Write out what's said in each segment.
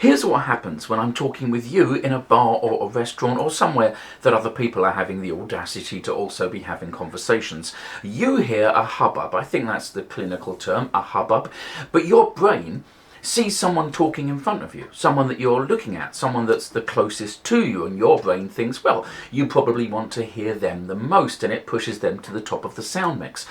Here's what happens when I'm talking with you in a bar or a restaurant or somewhere that other people are having the audacity to also be having conversations. You hear a hubbub, I think that's the clinical term, a hubbub, but your brain sees someone talking in front of you, someone that you're looking at, someone that's the closest to you, and your brain thinks, well, you probably want to hear them the most, and it pushes them to the top of the sound mix.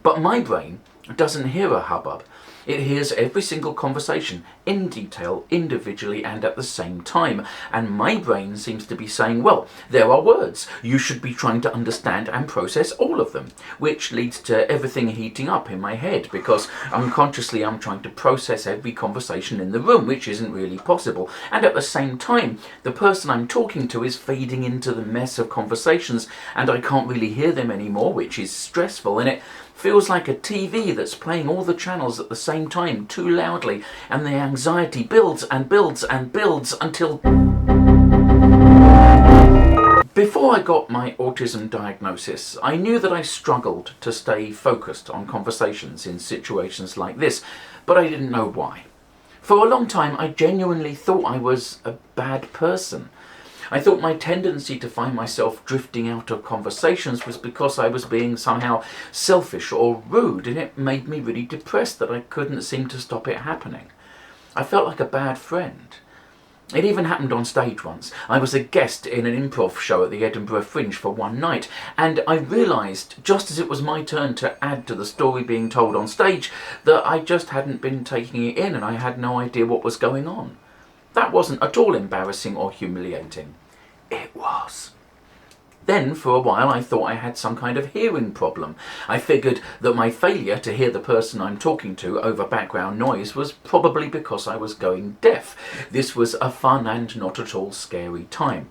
But my brain doesn't hear a hubbub. It hears every single conversation in detail, individually and at the same time. And my brain seems to be saying, well, there are words. You should be trying to understand and process all of them, which leads to everything heating up in my head because unconsciously I'm trying to process every conversation in the room, which isn't really possible. And at the same time, the person I'm talking to is fading into the mess of conversations and I can't really hear them anymore, which is stressful. And it feels like a TV that's playing all the channels at the same time too loudly, and the anxiety builds and builds and builds until... Before I got my autism diagnosis, I knew that I struggled to stay focused on conversations in situations like this, but I didn't know why. For a long time, I genuinely thought I was a bad person. I thought my tendency to find myself drifting out of conversations was because I was being somehow selfish or rude, and it made me really depressed that I couldn't seem to stop it happening. I felt like a bad friend. It even happened on stage once. I was a guest in an improv show at the Edinburgh Fringe for one night, and I realised, just as it was my turn to add to the story being told on stage, that I just hadn't been taking it in and I had no idea what was going on. That wasn't at all embarrassing or humiliating. It was. Then, for a while, I thought I had some kind of hearing problem. I figured that my failure to hear the person I'm talking to over background noise was probably because I was going deaf. This was a fun and not at all scary time.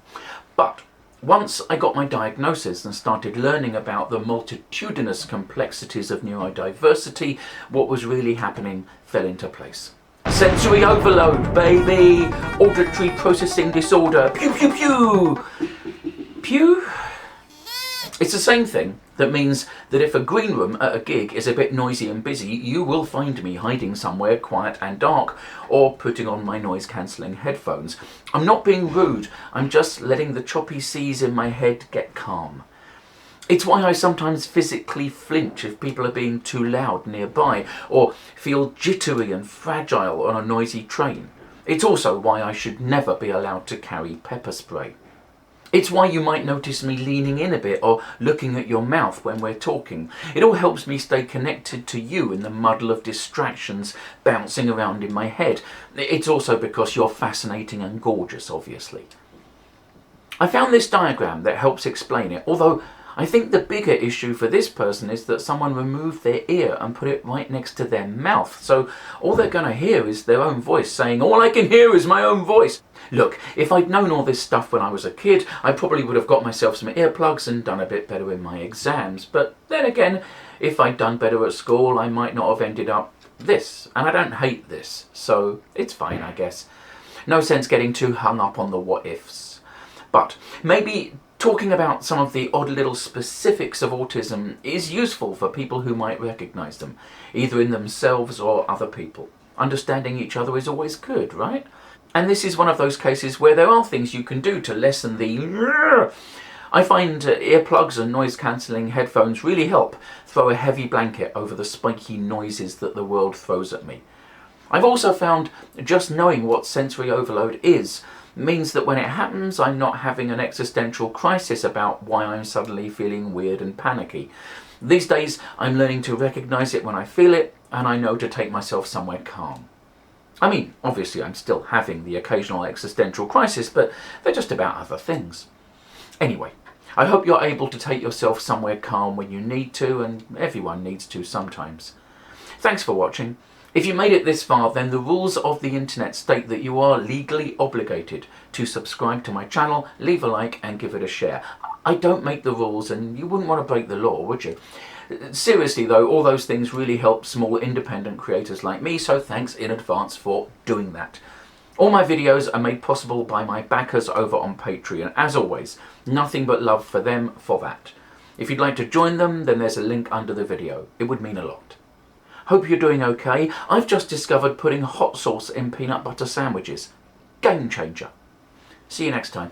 But once I got my diagnosis and started learning about the multitudinous complexities of neurodiversity, what was really happening fell into place. Sensory overload, baby! Auditory processing disorder. Pew, pew, pew! Pew? It's the same thing that means that if a green room at a gig is a bit noisy and busy, you will find me hiding somewhere quiet and dark or putting on my noise-cancelling headphones. I'm not being rude, I'm just letting the choppy seas in my head get calm. It's why I sometimes physically flinch if people are being too loud nearby, or feel jittery and fragile on a noisy train. It's also why I should never be allowed to carry pepper spray. It's why you might notice me leaning in a bit or looking at your mouth when we're talking. It all helps me stay connected to you in the muddle of distractions bouncing around in my head. It's also because you're fascinating and gorgeous, obviously. I found this diagram that helps explain it, although I think the bigger issue for this person is that someone removed their ear and put it right next to their mouth. So all they're going to hear is their own voice saying, all I can hear is my own voice. Look, if I'd known all this stuff when I was a kid, I probably would have got myself some earplugs and done a bit better in my exams. But then again, if I'd done better at school, I might not have ended up this. And I don't hate this, so it's fine, I guess. No sense getting too hung up on the what-ifs. But maybe talking about some of the odd little specifics of autism is useful for people who might recognise them, either in themselves or other people. Understanding each other is always good, right? And this is one of those cases where there are things you can do to lessen the... I find earplugs and noise-cancelling headphones really help throw a heavy blanket over the spiky noises that the world throws at me. I've also found just knowing what sensory overload is means that when it happens, I'm not having an existential crisis about why I'm suddenly feeling weird and panicky. These days, I'm learning to recognise it when I feel it, and I know to take myself somewhere calm. I mean, obviously I'm still having the occasional existential crisis, but they're just about other things. Anyway, I hope you're able to take yourself somewhere calm when you need to, and everyone needs to sometimes. Thanks for watching. If you made it this far, then the rules of the internet state that you are legally obligated to subscribe to my channel, leave a like and give it a share. I don't make the rules and you wouldn't want to break the law, would you? Seriously though, all those things really help small independent creators like me, so thanks in advance for doing that. All my videos are made possible by my backers over on Patreon. As always, nothing but love for them for that. If you'd like to join them, then there's a link under the video. It would mean a lot. Hope you're doing okay. I've just discovered putting hot sauce in peanut butter sandwiches. Game changer. See you next time.